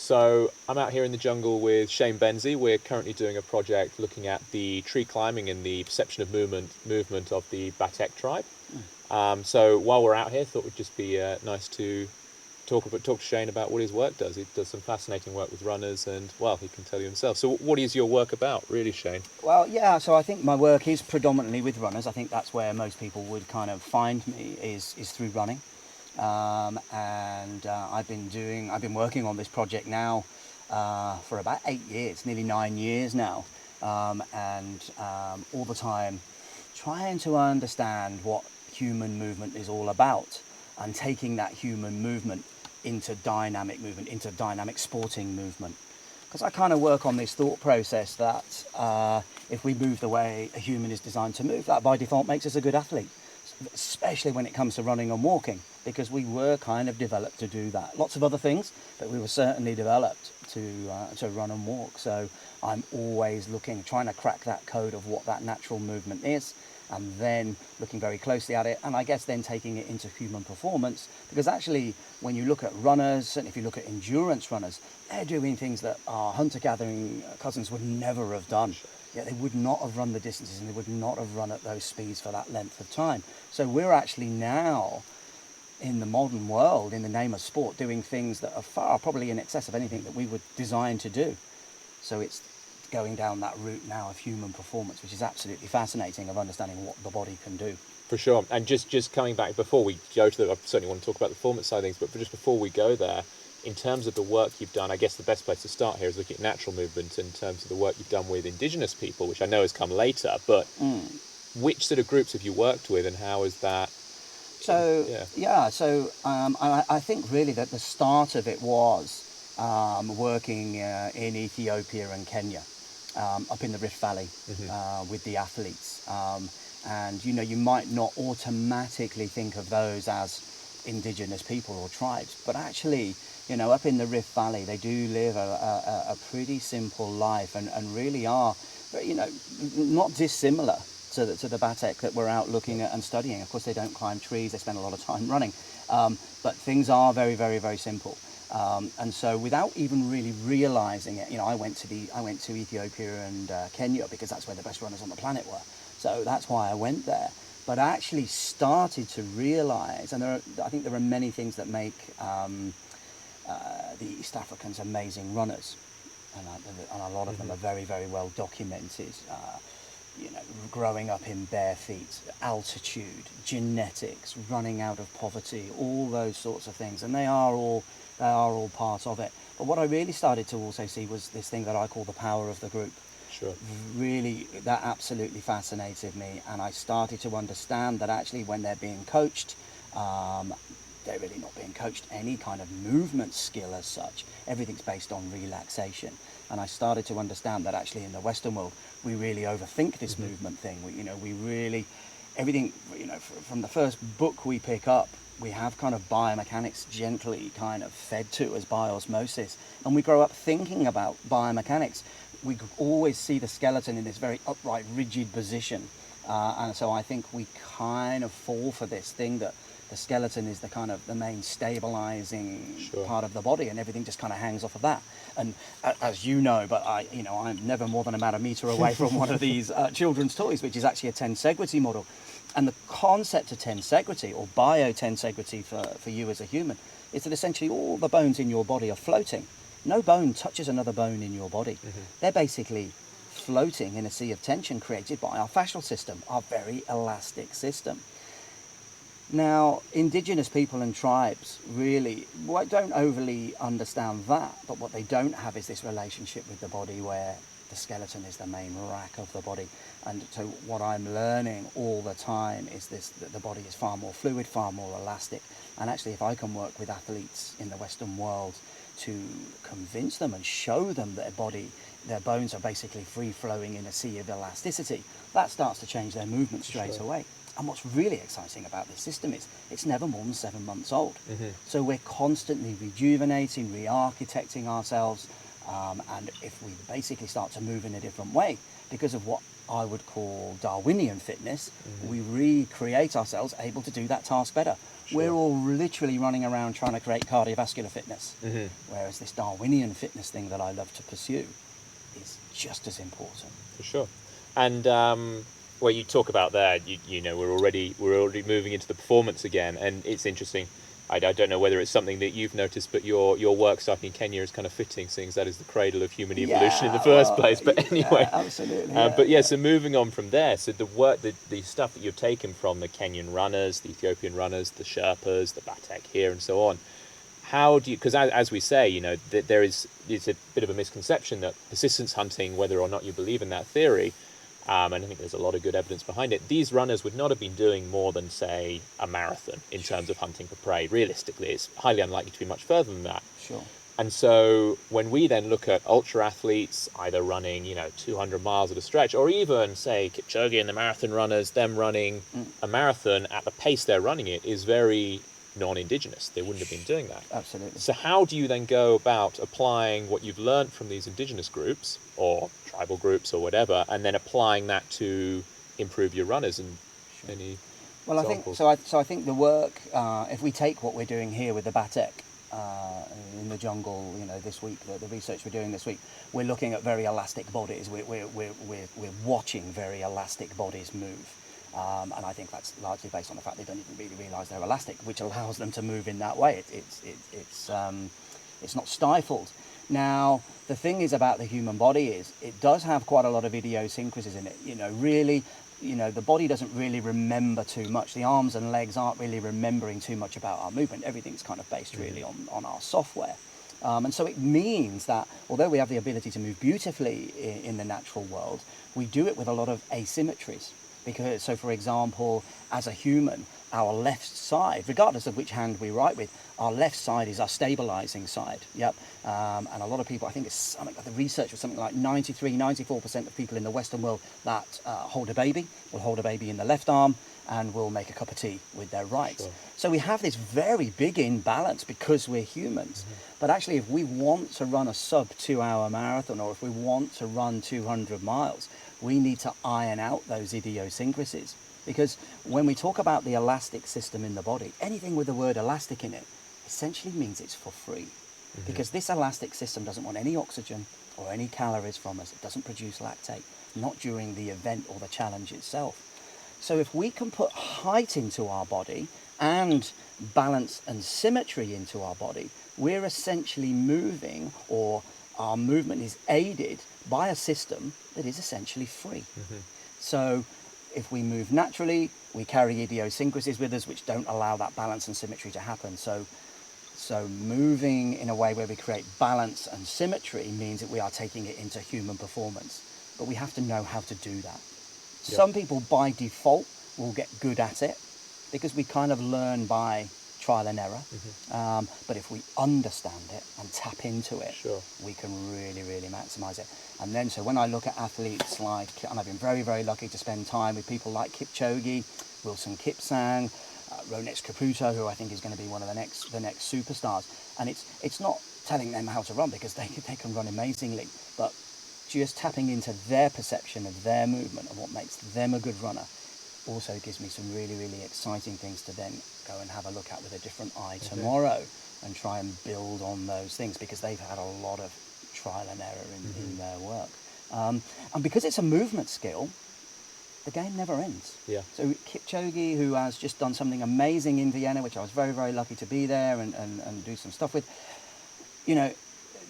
So I'm out here in the jungle with Shane Benzie. We're currently doing a project looking at the tree climbing and the perception of movement of the Batek tribe. So while we're out here, thought it would just be nice to talk to Shane about what his work does. He does some fascinating work with runners, and well, he can tell you himself. So what is your work about, really, Shane? Well, yeah, so I think my work is predominantly with runners. I think that's where most people would kind of find me is through running. I've been working on this project now for about 8 years, nearly 9 years now, all the time trying to understand what human movement is all about and taking that human movement into dynamic sporting movement. Because I kind of work on this thought process that if we move the way a human is designed to move, that by default makes us a good athlete, especially when it comes to running and walking, because we were kind of developed to do that. Lots of other things, but we were certainly developed to run and walk. So I'm always trying to crack that code of what that natural movement is, and then looking very closely at it, and I guess then taking it into human performance, because actually when you look at runners, and if you look at endurance runners, they're doing things that our hunter-gathering cousins would never have done. Yeah, they would not have run the distances, and they would not have run at those speeds for that length of time. So we're actually now, in the modern world, in the name of sport, doing things that are far probably in excess of anything that we were designed to do. So it's going down that route now of human performance, which is absolutely fascinating, of understanding what the body can do. For sure. And just coming back before we go to I certainly want to talk about the performance side of things, but just before we go there, in terms of the work you've done, I guess the best place to start here is looking at natural movement in terms of the work you've done with indigenous people, which I know has come later, but which sort of groups have you worked with, and how is that? I think really that the start of it was working in Ethiopia and Kenya, up in the Rift Valley, with the athletes. And you might not automatically think of those as indigenous people or tribes, but actually, up in the Rift Valley, they do live a pretty simple life, and really are, not dissimilar to the Batek that we're out looking at and studying. Of course, they don't climb trees; they spend a lot of time running, but things are very, very, very simple. And so, without even really realizing it, I went to Ethiopia and Kenya because that's where the best runners on the planet were. So that's why I went there. But I actually started to realize, and I think there are many things that make the East Africans amazing runners, and a lot of them are very, very well documented. Growing up in bare feet, altitude, genetics, running out of poverty, all those sorts of things, and they are all part of it. But what I really started to also see was this thing that I call the power of the group. Sure. Really, that absolutely fascinated me, and I started to understand that actually when they're being coached, they're really not being coached any kind of movement skill as such. Everything's based on relaxation. And I started to understand that actually in the Western world, we really overthink this movement thing. We really, everything, from the first book we pick up, we have kind of biomechanics gently kind of fed to as by osmosis. And we grow up thinking about biomechanics. We always see the skeleton in this very upright, rigid position. And so I think we kind of fall for this thing that the skeleton is the kind of the main stabilizing part of the body, and everything just kind of hangs off of that. And as you know, but I'm never more than about a meter away from one of these children's toys, which is actually a tensegrity model. And the concept of tensegrity, or biotensegrity for you as a human, is that essentially all the bones in your body are floating. No bone touches another bone in your body. They're basically floating in a sea of tension created by our fascial system, our very elastic system. Now, indigenous people and tribes really don't overly understand that, but what they don't have is this relationship with the body where the skeleton is the main rack of the body. And so what I'm learning all the time is that the body is far more fluid, far more elastic. And actually, if I can work with athletes in the Western world to convince them and show them that their bones are basically free-flowing in a sea of elasticity, that starts to change their movement straight away. And what's really exciting about this system is it's never more than 7 months old. So we're constantly rejuvenating, re-architecting ourselves, and if we basically start to move in a different way, because of what I would call Darwinian fitness, we recreate ourselves able to do that task better. We're all literally running around trying to create cardiovascular fitness, whereas this Darwinian fitness thing that I love to pursue is just as important. For sure. And well, you talk about there, you know, we're already moving into the performance again, and it's interesting. I don't know whether it's something that you've noticed, but your work starting in Kenya is kind of fitting, seeing as that is the cradle of human evolution in the first place. But anyway, absolutely. but yeah, so moving on from there, so the work, the stuff that you've taken from the Kenyan runners, the Ethiopian runners, the Sherpas, the Batek here, and so on. How do you? Because as we say, you know, it's a bit of a misconception that persistence hunting, whether or not you believe in that theory, and I think there's a lot of good evidence behind it, these runners would not have been doing more than, say, a marathon in terms of hunting for prey. Realistically, it's highly unlikely to be much further than that. Sure. And so when we then look at ultra athletes, either running, you know, 200 miles at a stretch, or even, say, Kipchoge and the marathon runners, them running a marathon at the pace they're running it is very non-indigenous. They wouldn't have been doing that. Absolutely. So how do you then go about applying what you've learned from these indigenous groups or tribal groups or whatever, and then applying that to improve your runners? And any well, examples? I think the work, if we take what we're doing here with the Batek in the jungle, you know, this week, the research we're doing this week, we're looking at very elastic bodies. We're watching very elastic bodies move. And I think that's largely based on the fact they don't even really realise they're elastic, which allows them to move in that way. It's not stifled. Now, the thing is about the human body is it does have quite a lot of idiosyncrasies in it. You know, really, you know, the body doesn't really remember too much. The arms and legs aren't really remembering too much about our movement. Everything's kind of based really on our software. And so it means that although we have the ability to move beautifully in the natural world, we do it with a lot of asymmetries. Because, so for example, as a human, our left side, regardless of which hand we write with, our left side is our stabilizing side. Yep. And a lot of people, I think it's something like the research was something like 94% of people in the Western world that hold a baby will hold a baby in the left arm and will make a cup of tea with their right. Sure. So we have this very big imbalance because we're humans. But actually, if we want to run a sub 2 hour marathon, or if we want to run 200 miles, we need to iron out those idiosyncrasies. Because when we talk about the elastic system in the body, anything with the word elastic in it essentially means it's for free. Because this elastic system doesn't want any oxygen or any calories from us. It doesn't produce lactate, not during the event or the challenge itself. So if we can put height into our body and balance and symmetry into our body, we're essentially moving, or our movement is aided by a system that is essentially free. So if we move naturally, we carry idiosyncrasies with us which don't allow that balance and symmetry to happen. So moving in a way where we create balance and symmetry means that we are taking it into human performance. But we have to know how to do that. Some people by default will get good at it because we kind of learn by trial and error. But if we understand it and tap into it, we can really, really maximize it. And then, so when I look at athletes like, and I've been very, very lucky to spend time with people like Kipchoge, Wilson Kipsang, Ronex Caputo, who I think is going to be one of the next superstars. And it's not telling them how to run because they can run amazingly, but just tapping into their perception of their movement and what makes them a good runner also gives me some really, really exciting things to then go and have a look at with a different eye tomorrow and try and build on those things, because they've had a lot of trial and error in their work. And because it's a movement skill, the game never ends. So Kipchoge, who has just done something amazing in Vienna, which I was very, very lucky to be there and do some stuff with, you know,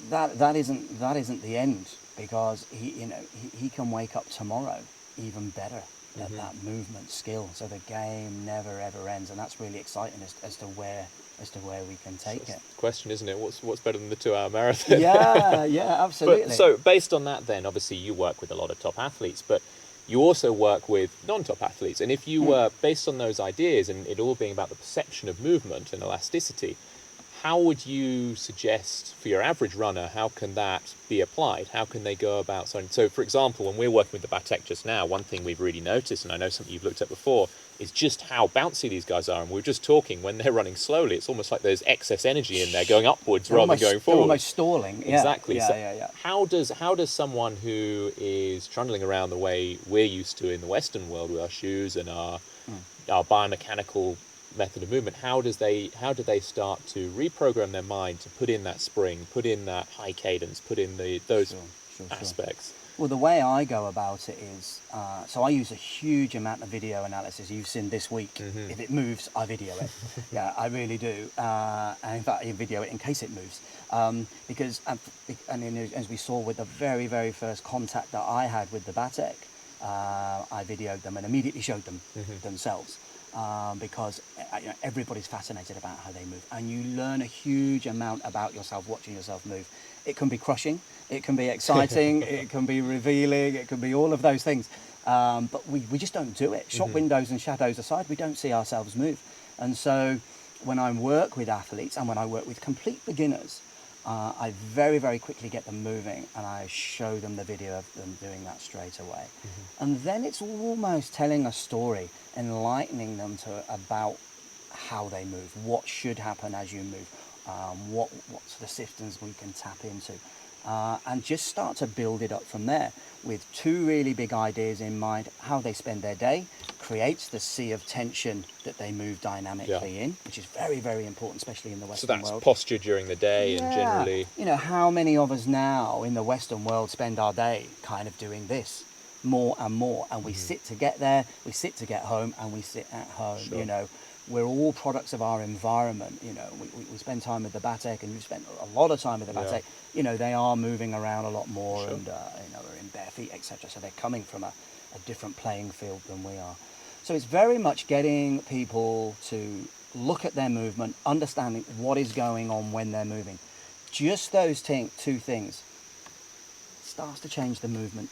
that isn't the end, because he can wake up tomorrow even better at that movement skill. So the game never ever ends, and that's really exciting as to where we can take it. The question, isn't it? What's better than the 2 hour marathon? Yeah, absolutely. But, so based on that, then obviously you work with a lot of top athletes, but you also work with non-top athletes. And if you were based on those ideas and it all being about the perception of movement and elasticity, how would you suggest for your average runner, how can that be applied? How can they go about something? So, for example, when we're working with the Batek just now, one thing we've really noticed, and I know something you've looked at before, is just how bouncy these guys are. And we were just talking, when they're running slowly, it's almost like there's excess energy in there going upwards rather than going forward. They're almost stalling. Exactly. Yeah. How does someone who is trundling around the way we're used to in the Western world with our shoes and our biomechanical method of movement, how do they start to reprogram their mind to put in that spring, put in that high cadence, put in those Sure. aspects? Well, the way I go about it is, so I use a huge amount of video analysis. You've seen this week. If it moves, I video it. Yeah, I really do. And in fact, I video it in case it moves. Because, as we saw with the very, very first contact that I had with the Batek, I videoed them and immediately showed them themselves. Because everybody's fascinated about how they move, and you learn a huge amount about yourself watching yourself move. It can be crushing, it can be exciting, it can be revealing, it can be all of those things, but we just don't do it. Shop windows and shadows aside, we don't see ourselves move. And so when I work with athletes and when I work with complete beginners, I very, very quickly get them moving, and I show them the video of them doing that straight away. And then it's almost telling a story, enlightening them about how they move, what should happen as you move, what sort of systems we can tap into, and just start to build it up from there with two really big ideas in mind. How they spend their day creates the sea of tension that they move dynamically in, which is very, very important, especially in the Western world. So that's posture during the day and generally... How many of us now in the Western world spend our day kind of doing this more and more, and we sit to get there, we sit to get home, and we sit at home. We're all products of our environment. We spend time with the Batek, and you've spent a lot of time with the Batek. They are moving around a lot more, and are in bare feet, etc. So they're coming from a different playing field than we are. So it's very much getting people to look at their movement, understanding what is going on when they're moving. Just those two things starts to change the movement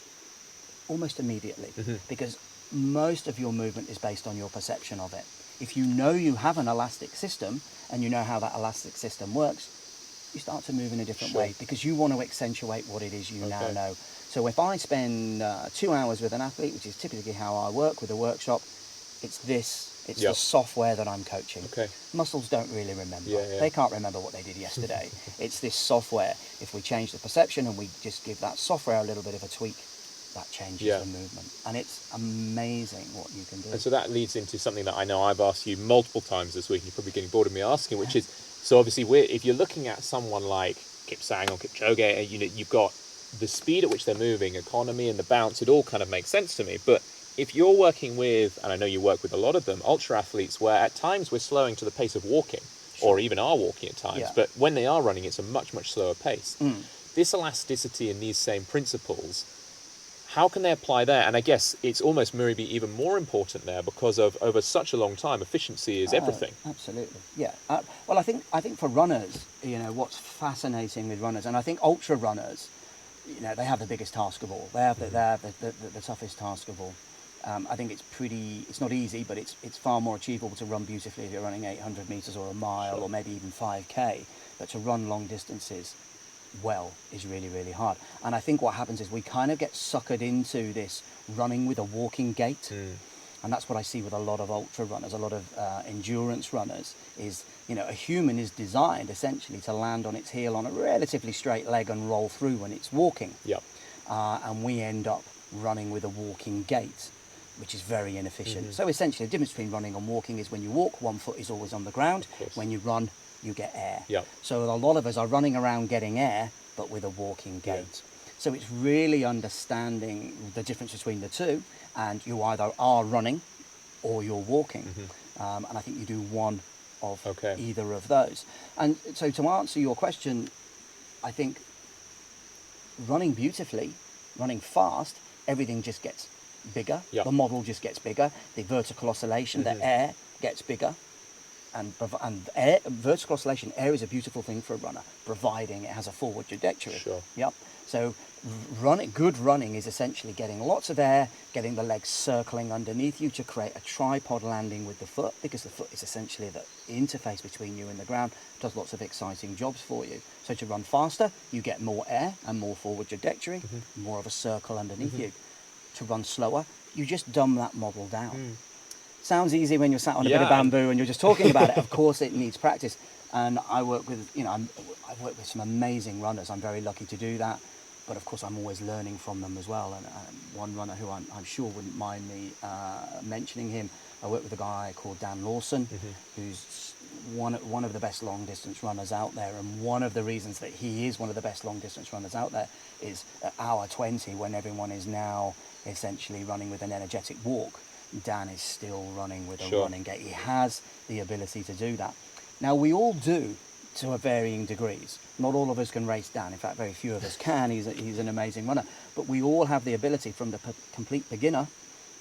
almost immediately, because most of your movement is based on your perception of it. If you know you have an elastic system and you know how that elastic system works, you start to move in a different way, because you want to accentuate what it is you now know. So if I spend 2 hours with an athlete, which is typically how I work with a workshop, it's the software that I'm coaching. Muscles don't really remember. They can't remember what they did yesterday. It's this software. If we change the perception and we just give that software a little bit of a tweak, that changes the movement. And it's amazing what you can do. And so that leads into something that I know I've asked you multiple times this week, and you're probably getting bored of me asking, which is, so obviously if you're looking at someone like Kipsang or Kipchoge, you've got the speed at which they're moving, economy and the bounce, it all kind of makes sense to me. But if you're working with, and I know you work with a lot of them, ultra athletes, where at times we're slowing to the pace of walking, or even are walking at times, but when they are running, it's a much, much slower pace. This elasticity and these same principles, how can they apply there? And I guess it's almost maybe even more important there, because of over such a long time, efficiency is everything. Absolutely, yeah. Well, I think for runners, what's fascinating with runners, and I think ultra runners, they have the biggest task of all. They have the toughest task of all. I think it's not easy, but it's far more achievable to run beautifully if you're running 800 meters or a mile, or maybe even 5K. But to run long distances well is really, really hard. And I think what happens is we kind of get suckered into this running with a walking gait. And that's what I see with a lot of ultra runners, a lot of endurance runners, is, a human is designed essentially to land on its heel on a relatively straight leg and roll through when it's walking. And we end up running with a walking gait, which is very inefficient. So essentially the difference between running and walking is when you walk, one foot is always on the ground. When you run, you get air. So a lot of us are running around getting air, but with a walking gait. So it's really understanding the difference between the two, and you either are running or you're walking. And I think you do one of either of those. And so to answer your question, I think running beautifully, running fast, everything just gets bigger. The model just gets bigger. The vertical oscillation, the air gets bigger. And vertical oscillation, air is a beautiful thing for a runner, providing it has a forward trajectory. So good running is essentially getting lots of air, getting the legs circling underneath you to create a tripod landing with the foot, because the foot is essentially the interface between you and the ground, does lots of exciting jobs for you. So to run faster, you get more air and more forward trajectory, more of a circle underneath you. To run slower, you just dumb that model down. Sounds easy when you're sat on a bit of bamboo and you're just talking about it. Of course, it needs practice. And I work with, I've worked with some amazing runners. I'm very lucky to do that. But of course, I'm always learning from them as well. And one runner who I'm sure wouldn't mind me mentioning him, I work with a guy called Dan Lawson, who's one of the best long distance runners out there, and one of the reasons that he is one of the best long distance runners out there is at hour 20, when everyone is now essentially running with an energetic walk, Dan is still running with a running gait. He has the ability to do that. Now, we all do to a varying degrees. Not all of us can race Dan. In fact, very few of us can. He's an amazing runner. But we all have the ability, from the complete beginner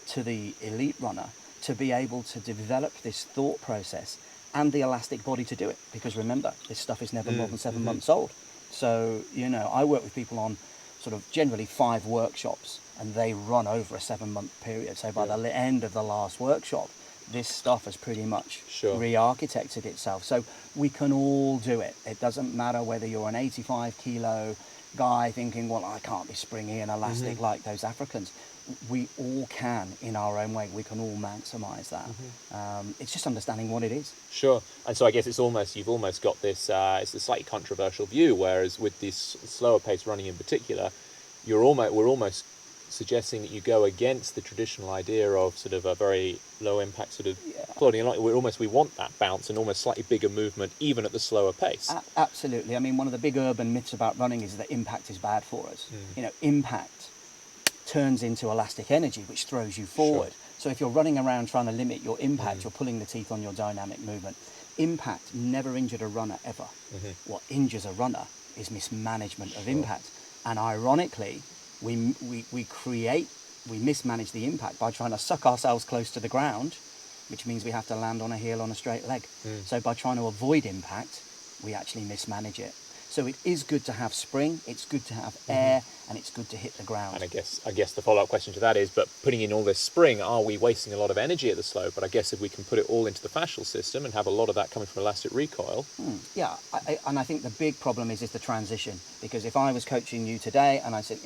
to the elite runner, to be able to develop this thought process and the elastic body to do it. Because remember, this stuff is never more than 7 months old. So, I work with people on sort of generally 5 workshops, and they run over a 7-month period. So by the end of the last workshop, this stuff has pretty much re-architected itself. So we can all do it. It doesn't matter whether you're an 85 kilo guy thinking, well, I can't be springy and elastic like those Africans. We all can in our own way. We can all maximize that. It's just understanding what it is. Sure. And so I guess you've almost got this, it's a slightly controversial view, whereas with this slower pace running in particular, we're almost suggesting that you go against the traditional idea of sort of a very low impact sort of plodding along. We want that bounce and almost slightly bigger movement even at the slower pace. Absolutely. I mean, one of the big urban myths about running is that impact is bad for us. Impact turns into elastic energy, which throws you forward. So if you're running around trying to limit your impact, you're pulling the teeth on your dynamic movement. Impact never injured a runner ever. What injures a runner is mismanagement of impact. And ironically, we mismanage the impact by trying to suck ourselves close to the ground, which means we have to land on a heel on a straight leg. So by trying to avoid impact, we actually mismanage it. So it is good to have spring, it's good to have air, and it's good to hit the ground. And I guess the follow-up question to that is, but putting in all this spring, are we wasting a lot of energy at the slope? But I guess if we can put it all into the fascial system and have a lot of that coming from elastic recoil. Yeah, and I think the big problem is the transition. Because if I was coaching you today and I said,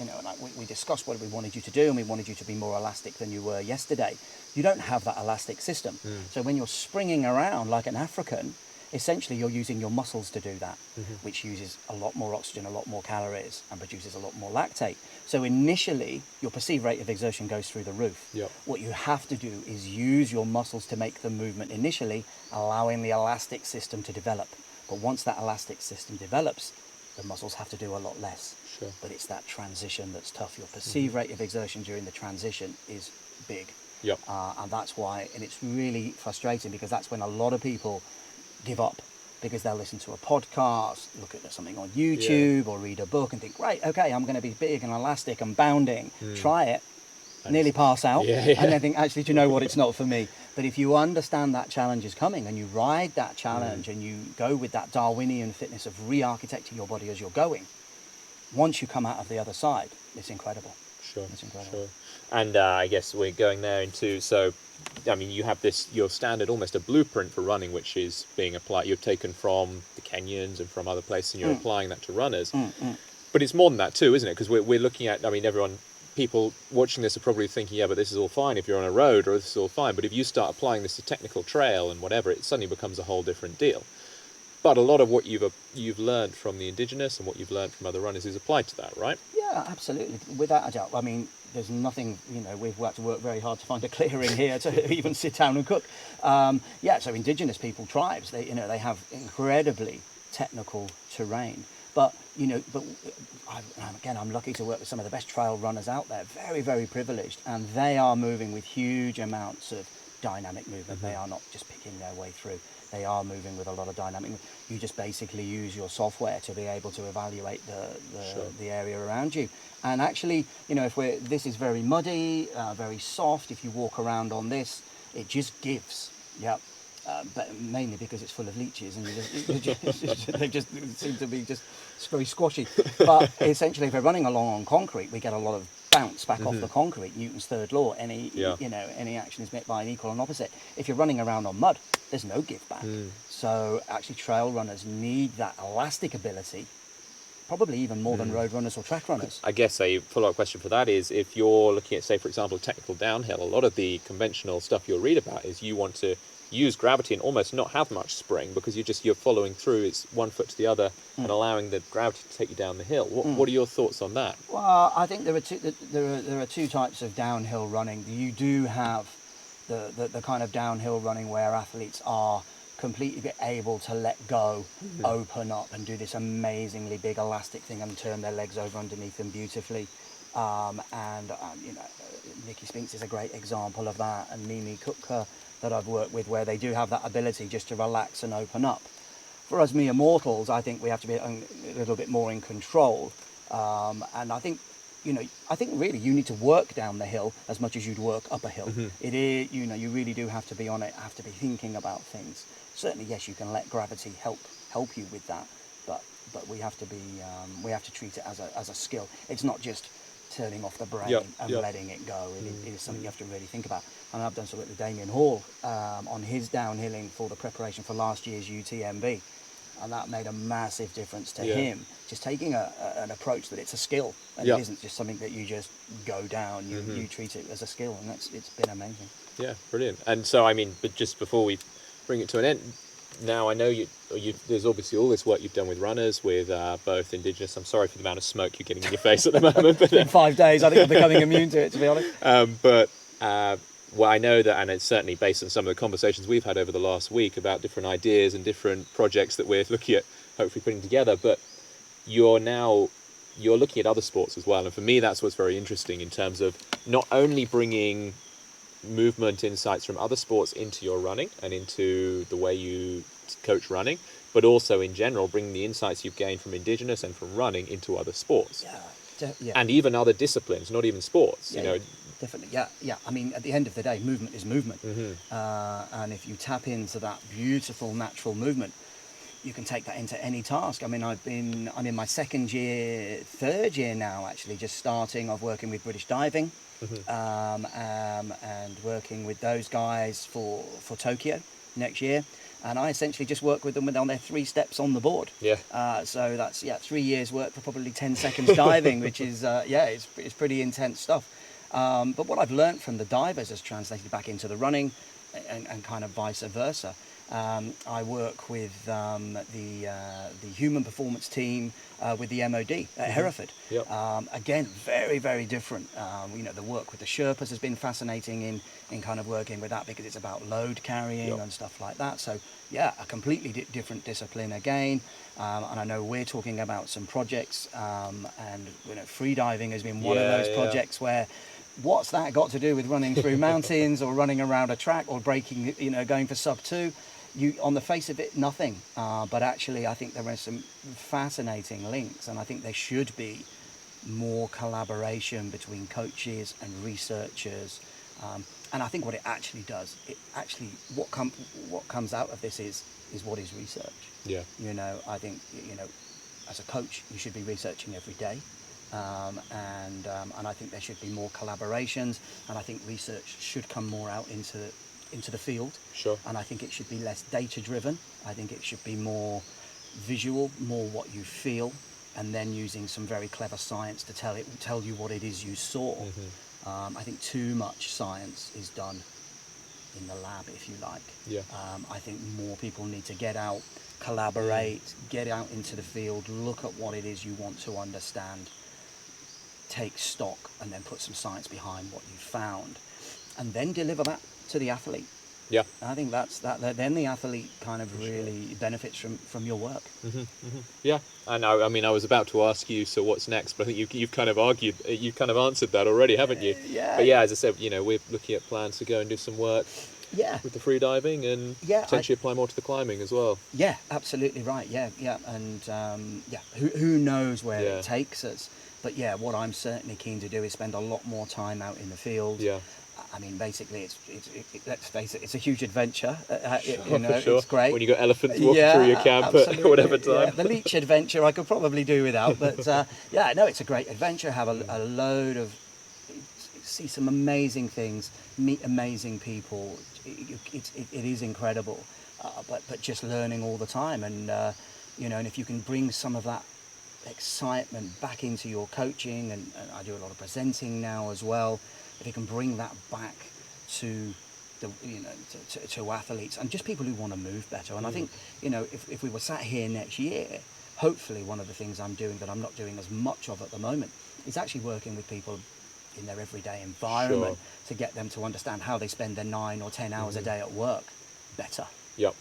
we discussed what we wanted you to do and we wanted you to be more elastic than you were yesterday, you don't have that elastic system. So when you're springing around like an African, essentially you're using your muscles to do that, which uses a lot more oxygen, a lot more calories, and produces a lot more lactate. So initially, your perceived rate of exertion goes through the roof. What you have to do is use your muscles to make the movement initially, allowing the elastic system to develop. But once that elastic system develops, the muscles have to do a lot less. But it's that transition that's tough. Your perceived rate of exertion during the transition is big. And that's why, and it's really frustrating, because that's when a lot of people give up, because they'll listen to a podcast, look at something on YouTube, or read a book and think, right, okay, I'm going to be big and elastic and bounding, try it, nearly pass out, and then think, actually, do you know what, it's not for me. But if you understand that challenge is coming and you ride that challenge and you go with that Darwinian fitness of re-architecting your body as you're going, once you come out of the other side, it's incredible. It's incredible. And I guess we're going there into, so I mean, you have your standard, almost a blueprint for running, which is being applied. You've taken from the Kenyans and from other places, and you're applying that to runners. But it's more than that too, isn't it? Because we're looking at, I mean, people watching this are probably thinking, yeah, but this is all fine if you're on a road, or this is all fine. But if you start applying this to technical trail and whatever, it suddenly becomes a whole different deal. But a lot of what you've learned from the indigenous and what you've learned from other runners is applied to that, right? Yeah, absolutely, without a doubt. I mean, there's nothing, we've had to work very hard to find a clearing here to even sit down and cook. So indigenous people, tribes, they have incredibly technical terrain. But, I'm lucky to work with some of the best trail runners out there, very, very privileged, and they are moving with huge amounts of dynamic movement. They are not just picking their way through. They are moving with a lot of dynamic. You just basically use your software to be able to evaluate the area around you. And actually, this is very muddy, very soft. If you walk around on this, it just gives. But mainly because it's full of leeches, and they just seem to be just very squashy. But essentially, if we're running along on concrete, we get a lot of bounce back off the concrete. Newton's third law: any action is met by an equal and opposite. If you're running around on mud, there's no give back. So actually, trail runners need that elastic ability, probably even more than road runners or track runners. I guess a follow-up question for that is, if you're looking at, say, for example, technical downhill, a lot of the conventional stuff you'll read about is you want to use gravity and almost not have much spring, because you're following through, it's one foot to the other and allowing the gravity to take you down the hill. What are your thoughts on that? Well, I think there are two types of downhill running. You do have the kind of downhill running where athletes are completely able to let go, open up, and do this amazingly big elastic thing and turn their legs over underneath them beautifully. Nikki Spinks is a great example of that, and Mimi Kupka that I've worked with, where they do have that ability just to relax and open up. For us mere mortals, I think we have to be a little bit more in control, and I think really you need to work down the hill as much as you'd work up a hill. It is, you really do have to be on it, have to be thinking about things. Certainly, yes, you can let gravity help you with that, but we have to treat it as a skill. It's not just turning off the brain and letting it go. It is something you have to really think about. And I've done some work with Damien Hall on his downhilling for the preparation for last year's UTMB. And that made a massive difference to him. Just taking an approach that it's a skill, and it isn't just something that you just go down. You treat it as a skill, and it's been amazing. Yeah, brilliant. And so, I mean, but just before we bring it to an end, now I know there's obviously all this work you've done with runners, with both Indigenous. I'm sorry for the amount of smoke you're getting in your face at the moment. But in 5 days, I think I'm becoming immune to it, to be honest. Well, I know that, and it's certainly based on some of the conversations we've had over the last week about different ideas and different projects that we're looking at hopefully putting together, but you're looking at other sports as well. And for me, that's what's very interesting in terms of not only bringing movement insights from other sports into your running and into the way you coach running, but also in general, bringing the insights you've gained from Indigenous and from running into other sports. And even other disciplines, not even sports, Definitely, yeah. I mean, at the end of the day, movement is movement. And if you tap into that beautiful natural movement, you can take that into any task. I mean, I'm in my third year now, actually, just starting off working with British diving, and working with those guys for Tokyo next year. And I essentially just work with them on their 3 steps on the board. So that's 3 years work for probably 10 seconds diving, which is it's pretty intense stuff. But what I've learned from the divers has translated back into the running, and kind of vice versa. I work with the human performance team with the MOD at Hereford. Again, very, very different. The work with the Sherpas has been fascinating in kind of working with that, because it's about load carrying and stuff like that. So a completely different discipline again. And I know we're talking about some projects, and free diving has been one of those projects where, what's that got to do with running through mountains or running around a track or breaking, going for sub 2? On the face of it, nothing. But actually, I think there are some fascinating links, and I think there should be more collaboration between coaches and researchers. And I think what it actually does, what comes out of this is what is research. I think, as a coach, you should be researching every day. And I think there should be more collaborations, and I think research should come more out into the field. And I think it should be less data driven. I think it should be more visual, more what you feel, and then using some very clever science to tell you what it is you saw. I think too much science is done in the lab, if you like. I think more people need to get out, collaborate, get out into the field, look at what it is you want to understand, take stock, and then put some science behind what you found, and then deliver that to the athlete. I think that's that. Then the athlete kind of really benefits from your work. And I mean, I was about to ask you, so what's next? But I think you've kind of answered that already, haven't you? But as I said, we're looking at plans to go and do some work with the free diving, and potentially apply more to the climbing as well. Absolutely right. And who knows where it takes us? But what I'm certainly keen to do is spend a lot more time out in the field. I mean, basically, let's face it, it's a huge adventure. It's great. When you got elephants walking through your camp at whatever time. The leech adventure I could probably do without, but it's a great adventure. Have a load of, see some amazing things, meet amazing people. It is incredible, but just learning all the time, and and if you can bring some of that excitement back into your coaching, and I do a lot of presenting now as well. If you can bring that back to the to athletes and just people who want to move better, and I think if we were sat here next year, hopefully one of the things I'm doing that I'm not doing as much of at the moment is actually working with people in their everyday environment to get them to understand how they spend their 9 or 10 hours a day at work better. Yep.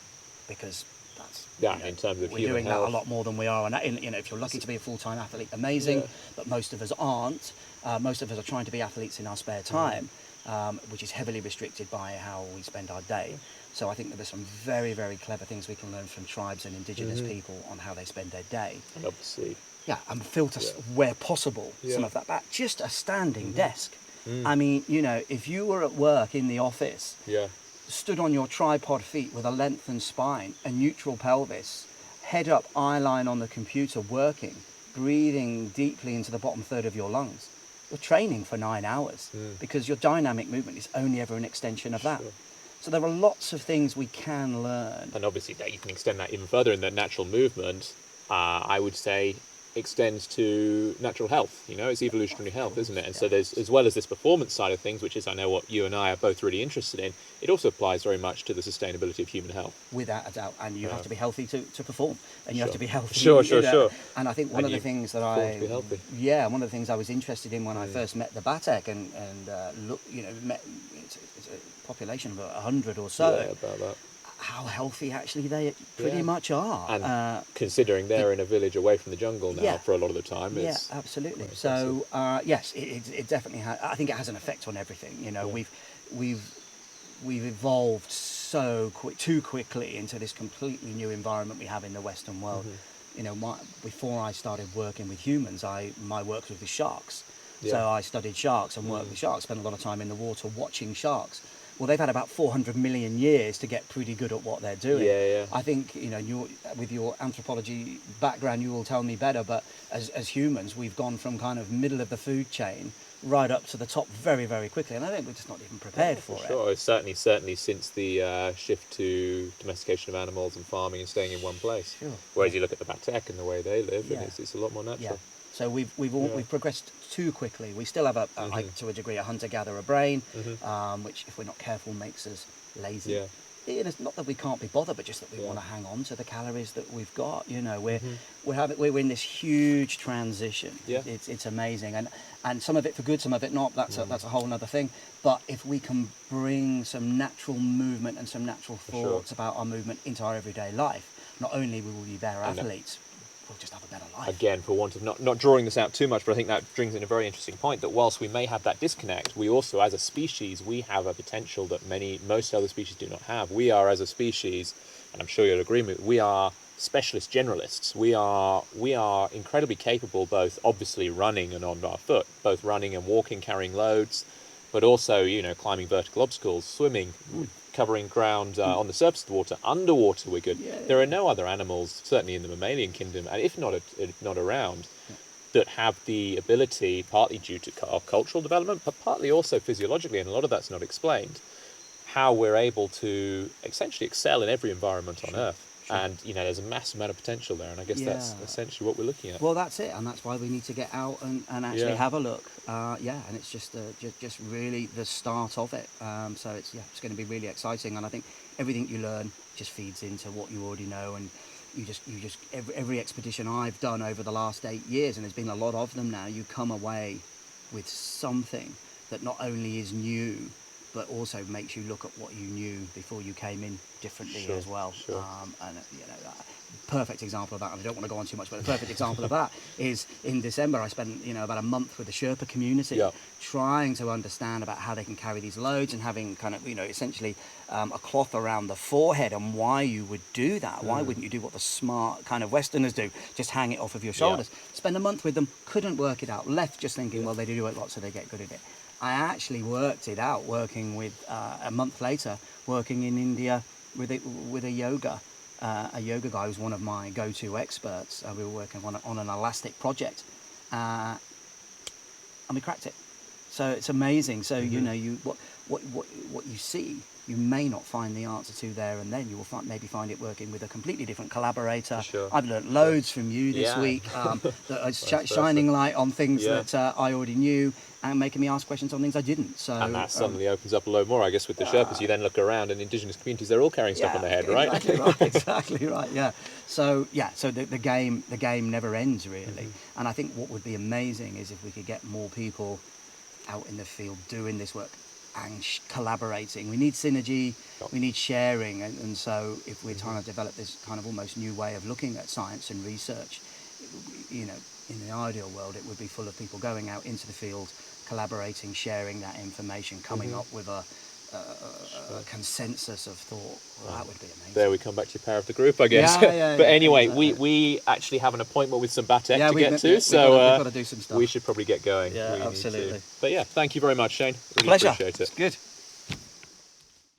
Because that's, In terms of we're human doing health. that a lot more than we are. And if you're lucky to be a full-time athlete, amazing. Yeah. But most of us aren't. Most of us are trying to be athletes in our spare time, which is heavily restricted by how we spend our day. So I think that there's some very, very clever things we can learn from tribes and indigenous people on how they spend their day. And obviously, And filter where possible some of that back. Just a standing desk. I mean, if you were at work in the office, stood on your tripod feet with a lengthened spine, a neutral pelvis, head up, eye line on the computer, working, breathing deeply into the bottom third of your lungs, you're training for 9 hours because your dynamic movement is only ever an extension of that. So there are lots of things we can learn. And obviously that you can extend that even further in that natural movement, I would say, extends to natural health. It's evolutionary health, isn't it? And so there's, as well as this performance side of things, which is I know what you and I are both really interested in, it also applies very much to the sustainability of human health. Without a doubt. And you have to be healthy to perform. And you have to be healthy. Sure. And I think one of the things that one of the things I was interested in when I first met the Batek and met it's a population of 100 or so. Yeah, about that. How healthy actually they pretty much are. And considering they're in a village away from the jungle now for a lot of the time. It's absolutely. So, yes, it definitely has. I think it has an effect on everything. We've evolved too quickly into this completely new environment we have in the Western world. Before I started working with humans, my work was with sharks. So I studied sharks and worked with sharks, spent a lot of time in the water watching sharks. Well, they've had about 400 million years to get pretty good at what they're doing. I think, with your anthropology background, you will tell me better, but as humans, we've gone from kind of middle of the food chain right up to the top very, very quickly. And I think we're just not even prepared for it. Sure, certainly since the shift to domestication of animals and farming and staying in one place. Whereas you look at the Batek and the way they live, and it's a lot more natural. So we've progressed too quickly. We still have to a degree, a hunter-gatherer brain, which, if we're not careful, makes us lazy. It's not that we can't be bothered, but just that we want to hang on to the calories that we've got. We're in this huge transition. It's amazing, and some of it for good, some of it not. That's a whole other thing. But if we can bring some natural movement and some natural thoughts about our movement into our everyday life, not only will we be better athletes, we'll just have a better life. Again, for want of not drawing this out too much, but I think that brings in a very interesting point that whilst we may have that disconnect, we also, as a species, we have a potential that most other species do not have. We are, as a species, and I'm sure you'll agree with me, we are specialist generalists. We are incredibly capable, both obviously running and on our foot, both running and walking, carrying loads, but also, climbing vertical obstacles, swimming, covering ground on the surface of the water. Underwater, we're good. There are no other animals, certainly in the mammalian kingdom, and if not around, that have the ability, partly due to our cultural development, but partly also physiologically, and a lot of that's not explained, how we're able to essentially excel in every environment on Earth. And there's a massive amount of potential there, and I guess that's essentially what we're looking at. Well, that's it, and that's why we need to get out and actually have a look. And it's just really the start of it. So it's going to be really exciting, and I think everything you learn just feeds into what you already know, and you just every expedition I've done over the last 8 years, and there's been a lot of them now, you come away with something that not only is new, but also makes you look at what you knew before you came in differently as well. Perfect example of that, I don't want to go on too much, but a perfect example of that is in December I spent about a month with the Sherpa community trying to understand about how they can carry these loads, and having kind of essentially a cloth around the forehead, and why you would do that. Why wouldn't you do what the smart kind of Westerners do, just hang it off of your shoulders? Spend a month with them, couldn't work it out, left just thinking, well, they do it a lot so they get good at it. I actually worked it out working with, a month later, working in India with a yoga guy who's one of my go-to experts. We were working on an elastic project, and we cracked it. So it's amazing. So what you see, you may not find the answer to there and then. You will maybe find it working with a completely different collaborator. I've learnt loads from you this week, that are shining light on things that I already knew, and making me ask questions on things I didn't. So, and that suddenly opens up a load more, I guess, with the Sherpas. You then look around, and indigenous communities, they're all carrying stuff on their head, right? Exactly right. Yeah. So the game never ends, really. And I think what would be amazing is if we could get more people out in the field doing this work and collaborating. We need synergy, we need sharing, and so if we're trying to develop this kind of almost new way of looking at science and research, you know, in the ideal world, it would be full of people going out into the field, collaborating, sharing that information, coming up with a consensus of thought. Well, that would be amazing. There we come back to the power of the group, I guess. But anyway, exactly. we actually have an appointment with some Batek to get to, so we've got to do some stuff. We should probably get going. Yeah, absolutely. But yeah, thank you very much, Shane. Really Pleasure. appreciate it. It's good.